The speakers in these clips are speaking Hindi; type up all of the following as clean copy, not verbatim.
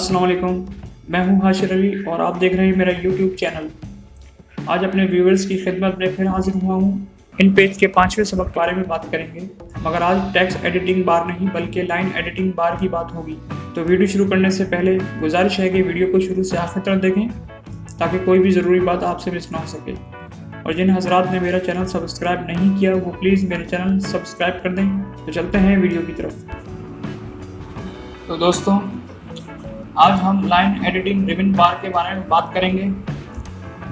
अस्सलाम वालेकुम, मैं हूं हाशिर अली और आप देख रहे हैं मेरा यूट्यूब चैनल। आज अपने व्यूअर्स की खिदमत में फिर हाजिर हुआ हूं। इन पेज के 5वें सबक के बारे में बात करेंगे, मगर आज टेक्स्ट एडिटिंग बार नहीं बल्कि लाइन एडिटिंग बार की बात होगी। तो वीडियो शुरू करने से पहले गुजारिश है कि वीडियो को शुरू से आखिर तक देखें ताकि कोई भी ज़रूरी बात आपसे मिस ना हो सके। और जिन हजरात ने मेरा चैनल सब्सक्राइब नहीं किया वो प्लीज़ मेरे चैनल सब्सक्राइब कर दें। तो चलते हैं वीडियो की तरफ। तो दोस्तों, आज हम लाइन एडिटिंग रिबन बार के बारे में बात करेंगे,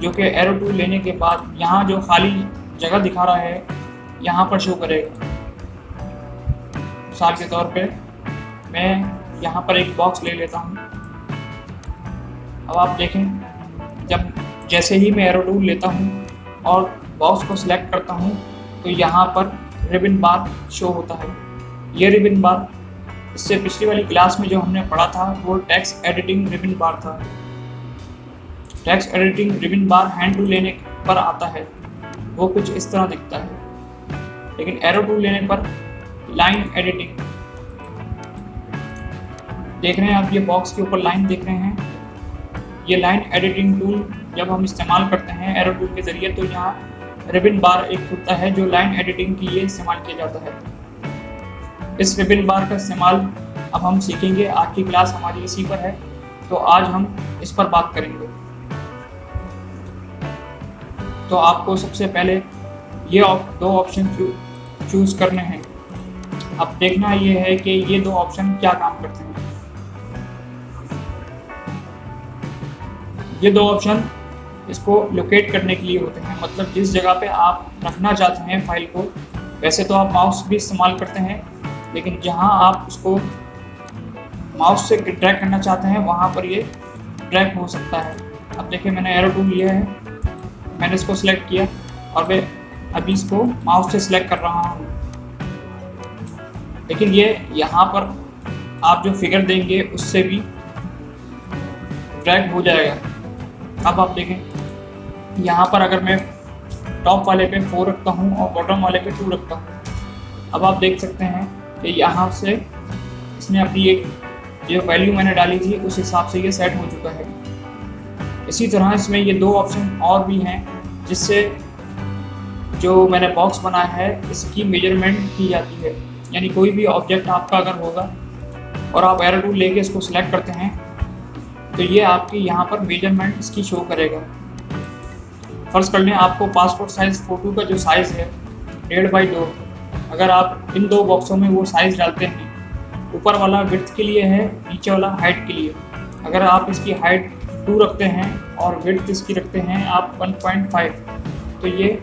जो कि एरो टूल लेने के बाद यहाँ जो खाली जगह दिखा रहा है यहाँ पर शो करेगा। मिसाल के तौर पे मैं यहाँ पर एक बॉक्स ले लेता हूँ। अब आप देखें, जब जैसे ही मैं एरो टूल लेता हूँ और बॉक्स को सिलेक्ट करता हूँ तो यहाँ पर रिबन बार शो होता है। ये रिबन बार इससे पिछली वाली क्लास में जो हमने पढ़ा था वो टेक्स्ट एडिटिंग रिबन बार था। टेक्स्ट एडिटिंग रिबन बार हैंड टूल लेने पर आता है, वो कुछ इस तरह दिखता है। लेकिन एरो टूल लेने पर लाइन एडिटिंग देख रहे हैं आप, ये बॉक्स के ऊपर लाइन देख रहे हैं। ये लाइन एडिटिंग टूल जब हम इस्तेमाल करते हैं एरो टूल के ज़रिए तो यहाँ रिबन बार एक होता है जो लाइन एडिटिंग के लिए इस्तेमाल किया जाता है। इस रिबन बार का इस्तेमाल अब हम सीखेंगे। आज की क्लास हमारी इसी पर है, तो आज हम इस पर बात करेंगे। तो आपको सबसे पहले ये दो ऑप्शन चूज करने हैं। अब देखना ये है कि ये दो ऑप्शन क्या काम करते हैं। ये दो ऑप्शन इसको लोकेट करने के लिए होते हैं, मतलब जिस जगह पे आप रखना चाहते हैं फाइल को। वैसे तो आप माउस भी इस्तेमाल करते हैं, लेकिन जहां आप उसको माउस से ड्रैग करना चाहते हैं वहां पर ये ड्रैग हो सकता है। अब देखिए, मैंने एरो टूल लिया है, मैंने इसको सिलेक्ट किया और मैं अभी इसको माउस से सिलेक्ट कर रहा हूँ। लेकिन ये यहाँ पर आप जो फिगर देंगे उससे भी ड्रैग हो जाएगा। अब आप देखें, यहाँ पर अगर मैं टॉप वाले पे 4 रखता हूँ और बॉटम वाले पे 2 रखता हूँ, अब आप देख सकते हैं कि यहाँ से इसने अपनी एक जो वैल्यू मैंने डाली थी उस हिसाब से ये सेट हो चुका है। इसी तरह इसमें ये दो ऑप्शन और भी हैं जिससे जो मैंने बॉक्स बनाया है इसकी मेजरमेंट की जाती है। यानी कोई भी ऑब्जेक्ट आपका अगर होगा और आप एरो टूल लेके इसको सिलेक्ट करते हैं तो ये आपकी यहाँ पर मेजरमेंट इसकी शो करेगा। फर्ज कर लें आपको पासपोर्ट साइज़ फ़ोटो का जो साइज़ है 1.5x2, अगर आप इन दो बॉक्सों में वो साइज़ डालते हैं, ऊपर वाला विड्थ के लिए है, नीचे वाला हाइट के लिए। अगर आप इसकी हाइट 2 रखते हैं और विड्थ इसकी रखते हैं आप 1.5, तो ये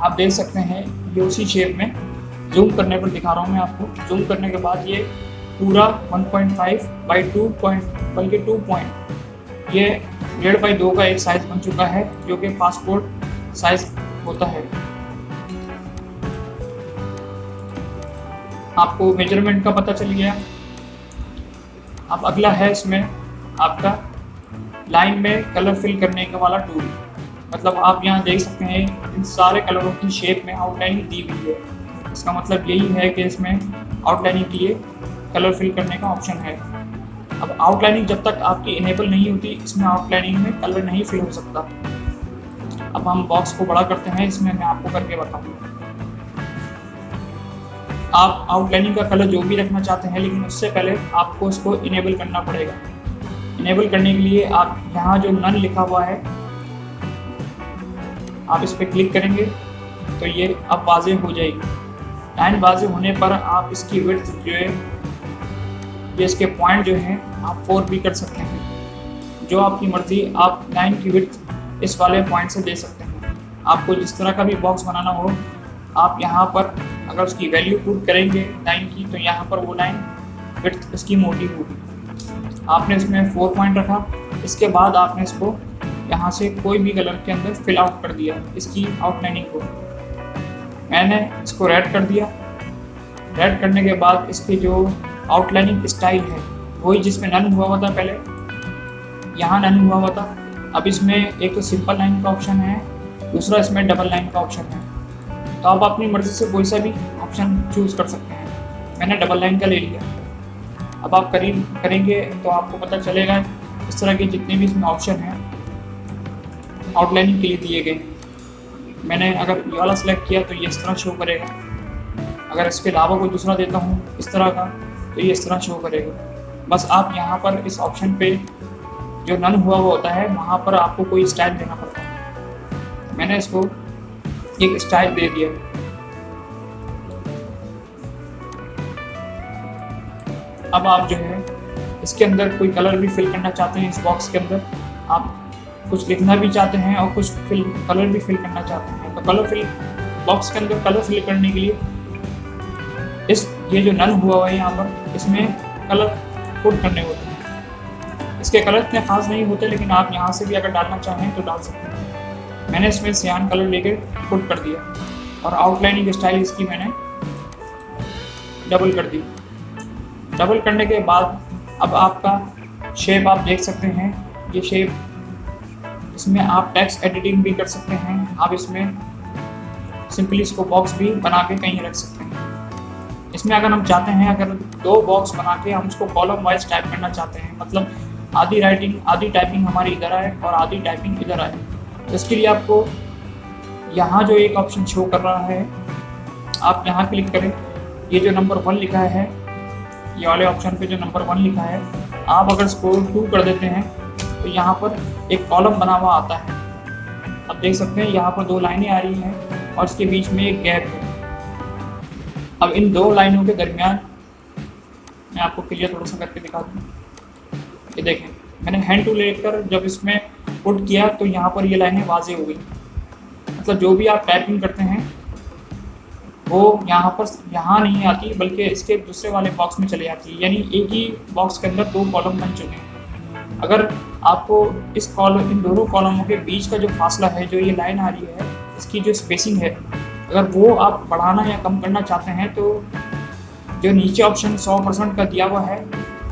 आप देख सकते हैं ये उसी शेप में जूम करने पर दिखा रहा हूँ मैं आपको। जूम करने के बाद ये पूरा 1.5/2 बल्कि 2 पॉइंट ये 1.5/2 का एक साइज़ बन चुका है जो कि पासपोर्ट साइज़ होता है। आपको मेजरमेंट का पता चल गया। अब अगला है इसमें आपका लाइन में कलर फिल करने का वाला टूल। मतलब आप यहाँ देख सकते हैं इन सारे कलरों की शेप में आउटलाइनिंग दी हुई है। इसका मतलब यही है कि इसमें आउटलाइनिंग के लिए कलर फिल करने का ऑप्शन है। अब आउटलाइनिंग जब तक आपकी इनेबल नहीं होती इसमें आउटलाइनिंग में कलर नहीं फिल हो सकता। अब हम बॉक्स को बड़ा करते हैं, इसमें मैं आपको करके बताऊँगा। आप आउटलाइनिंग का कलर जो भी रखना चाहते हैं, लेकिन उससे पहले आपको इसको इनेबल करना पड़ेगा। इनेबल करने के लिए आप यहाँ जो नन लिखा हुआ है आप इस पर क्लिक करेंगे तो ये अब वाज़ेह हो जाएगी। लाइन वाज़ेह होने पर आप इसकी विड्थ जो है, ये इसके पॉइंट जो हैं आप 4 भी कर सकते हैं। जो आपकी मर्ज़ी, आप लाइन की विड्थ इस वाले पॉइंट से दे सकते हैं। आपको जिस तरह का भी बॉक्स बनाना हो आप यहाँ पर अगर उसकी वैल्यू पुट करेंगे लाइन की तो यहाँ पर वो लाइन विड्थ उसकी मोटी होगी। आपने इसमें 4 पॉइंट रखा, इसके बाद आपने इसको यहाँ से कोई भी कलर के अंदर फिल आउट कर दिया इसकी आउटलाइनिंग को। मैंने इसको रेड कर दिया। रेड करने के बाद इसकी जो आउटलाइनिंग स्टाइल है वही जिसमें नन हुआ हुआ था पहले, यहाँ नन हुआ हुआ था। अब इसमें एक तो सिंपल लाइन का ऑप्शन है, दूसरा इसमें डबल लाइन का ऑप्शन है। तो आप अपनी मर्ज़ी से कोई सा भी ऑप्शन चूज़ कर सकते हैं। मैंने डबल लाइन का ले लिया। अब आप करेंगे तो आपको पता चलेगा इस तरह के जितने भी इसमें ऑप्शन हैं आउटलाइनिंग के लिए दिए गए। मैंने अगर ये वाला सेलेक्ट किया तो ये इस तरह शो करेगा, अगर इसके अलावा कोई दूसरा देता हूँ इस तरह का तो ये इस तरह शो करेगा। बस आप यहाँ पर इस ऑप्शन पे जो नन हुआ हुआ होता है वहाँ पर आपको कोई स्टाइल देना पड़ता है। मैंने इसको एक स्टाइल दे दिया। अब आप जो है इसके अंदर कोई कलर भी फिल करना चाहते हैं, इस बॉक्स के अंदर आप कुछ लिखना भी चाहते हैं और कुछ कलर भी फिल करना चाहते हैं, तो कलर फिल बॉक्स के अंदर कलर फिल करने के लिए ये जो नन हुआ है यहाँ पर इसमें कलर पुट करने होते हैं। इसके कलर इतने खास नहीं होते, लेकिन आप यहाँ से भी अगर डालना चाहें तो डाल सकते हैं। मैंने इसमें सियान कलर लेकर पुट कर दिया और आउटलाइनिंग स्टाइल इसकी मैंने डबल कर दी। डबल करने के बाद अब आपका शेप आप देख सकते हैं, ये शेप इसमें आप टेक्स्ट एडिटिंग भी कर सकते हैं। आप इसमें सिंपली इसको बॉक्स भी बना के कहीं रख सकते हैं। इसमें अगर हम चाहते हैं, अगर 2 बॉक्स बना के हम उसको कॉलम वाइज टाइप करना चाहते हैं, मतलब आधी टाइपिंग हमारी इधर आए और आधी टाइपिंग इधर आए, तो इसके लिए आपको यहाँ जो एक ऑप्शन शो कर रहा है आप यहाँ क्लिक करें। ये जो नंबर 1 लिखा है, ये वाले ऑप्शन पे जो नंबर 1 लिखा है, आप अगर इसको 2 कर देते हैं तो यहाँ पर एक कॉलम बना हुआ आता है। आप देख सकते हैं यहाँ पर 2 लाइनें आ रही हैं और इसके बीच में एक गैप है। अब इन 2 लाइनों के दरमियान मैं आपको क्लियर थोड़ा सा करके दिखा दूँ। ये देखें, मैंने हैंड टूल लेकर जब इसमें पुट किया तो यहाँ पर ये लाइनें वाज़ेह हो गई। मतलब जो भी आप टाइपिंग करते हैं वो यहाँ नहीं आती, बल्कि इसके दूसरे वाले बॉक्स में चले जाती है। यानी एक ही बॉक्स के अंदर 2 कॉलम बन चुके हैं। अगर आपको इन दोनों कॉलमों के बीच का जो फासला है, जो ये लाइन आ रही है, इसकी जो स्पेसिंग है, अगर वो आप बढ़ाना या कम करना चाहते हैं तो जो नीचे ऑप्शन 100% का दिया हुआ है,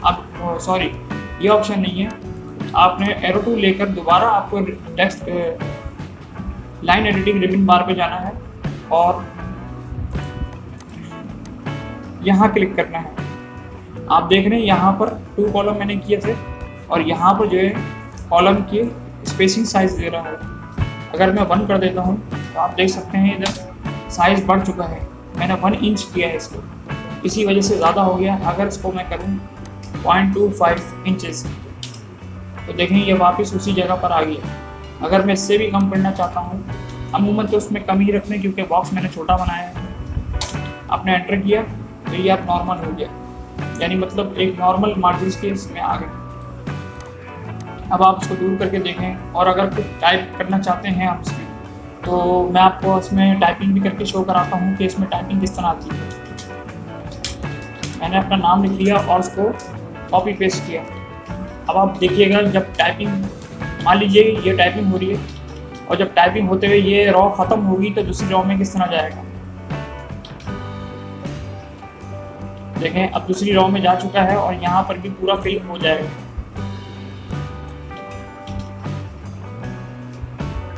आप सॉरी ये ऑप्शन नहीं है, आपने एरो टूल लेकर दोबारा आपको टेक्स्ट लाइन एडिटिंग रिबन बार पे जाना है और यहाँ क्लिक करना है। आप देख रहे हैं यहाँ पर 2 कॉलम मैंने किए थे और यहाँ पर जो है कॉलम की स्पेसिंग साइज दे रहा है। अगर मैं 1 कर देता हूँ तो आप देख सकते हैं इधर साइज़ बढ़ चुका है। मैंने 1 इंच किया है इसको, इसी वजह से ज़्यादा हो गया। अगर इसको मैं करूँ 0.25 इंचेस तो देखें ये वापस उसी जगह पर आ गया। अगर मैं इससे भी कम करना चाहता हूँ, अमूमन तो उसमें कम ही रखने क्योंकि बॉक्स मैंने छोटा बनाया है। आपने एंटर किया तो ये आप नॉर्मल हो गया, यानी मतलब एक नॉर्मल मार्जिन के इसमें आ गए। अब आप इसको दूर करके देखें और अगर कुछ टाइप करना चाहते हैं आप इसमें, तो मैं आपको इसमें टाइपिंग भी करके शो कराता हूँ कि इसमें टाइपिंग किस तरह आती है। मैंने अपना नाम लिख लिया और उसको कॉपी पेस्ट किया। अब आप देखिएगा जब टाइपिंग, मान लीजिए ये टाइपिंग हो रही है और जब टाइपिंग होते हुए ये रॉ ख़त्म होगी तो दूसरी रॉ में किस तरह जाएगा। देखें अब दूसरी रॉ में जा चुका है और यहाँ पर भी पूरा फिल हो जाएगा।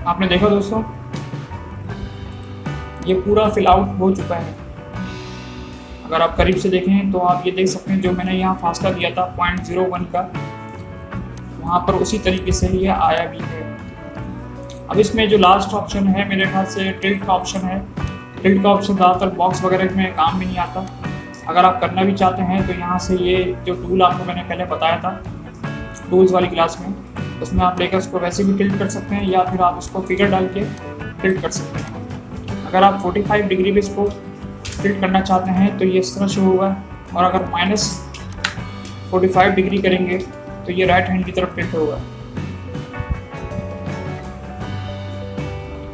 आपने देखा दोस्तों, ये पूरा फिल आउट हो चुका है। अगर आप करीब से देखें तो आप ये देख सकते हैं जो मैंने यहाँ फासला दिया था 0.01 का, वहाँ पर उसी तरीके से ये आया भी है। अब इसमें जो लास्ट ऑप्शन है मेरे ख्याल से टिल्ट का ऑप्शन है। टिल्ट का ऑप्शन ज़्यादातर बॉक्स वगैरह में काम भी नहीं आता। अगर आप करना भी चाहते हैं तो यहाँ से ये जो टूल आपको मैंने पहले बताया था टूल्स वाली क्लास में, उसमें आप लेकर उसको वैसे भी टिल्ट कर सकते हैं या फिर आप इसको फिगर डाल के टिल्ट कर सकते हैं। अगर आप 45 डिग्री पे इसको टिल्ट करना चाहते हैं तो ये इस तरह शो होगा, और अगर -45 डिग्री करेंगे तो ये राइट हैंड की तरफ टिल्ट होगा,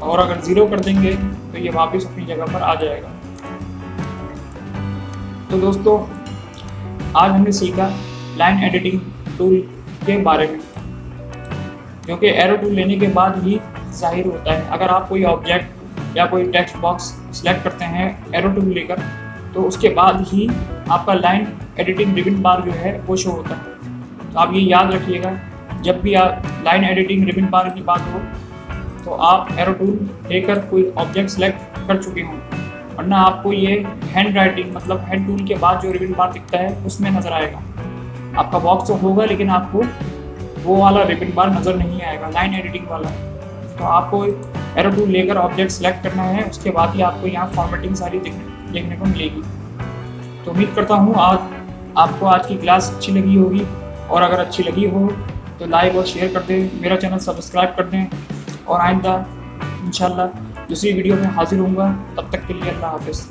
और अगर 0 कर देंगे तो ये वापस अपनी जगह पर आ जाएगा। तो दोस्तों आज हमने सीखा लाइन एडिटिंग टूल के बारे में, जो कि एरो टूल लेने के बाद ही जाहिर होता है। अगर आप कोई ऑब्जेक्ट या कोई टेक्स्ट बॉक्स सिलेक्ट करते हैं एरो टूल लेकर, तो उसके बाद ही आपका लाइन एडिटिंग रिबन बार जो है वो शो होता है। तो आप ये याद रखिएगा, जब भी आप लाइन एडिटिंग रिबन बार की बात हो तो आप एरो टूल लेकर कोई ऑब्जेक्ट सिलेक्ट कर चुके हों, वरना आपको ये हैंड राइटिंग मतलब हैंड टूल के बाद जो रिबन बार दिखता है उसमें नज़र आएगा। आपका बॉक्स तो होगा लेकिन आपको वो वाला रिबन बार नज़र नहीं आएगा, लाइन एडिटिंग वाला। तो आपको एरो टूल लेकर ऑब्जेक्ट सेलेक्ट करना है, उसके बाद ही आपको यहाँ फॉर्मेटिंग सारी देखने को मिलेगी। तो उम्मीद करता हूँ आपको आज की क्लास अच्छी लगी होगी, और अगर अच्छी लगी हो तो लाइक और शेयर कर दें, मेरा चैनल सब्सक्राइब कर दें, और आइंदा इंशाल्लाह दूसरी वीडियो में हाजिर होऊंगा। तब तक के लिए अल्लाह हाफ़िज़।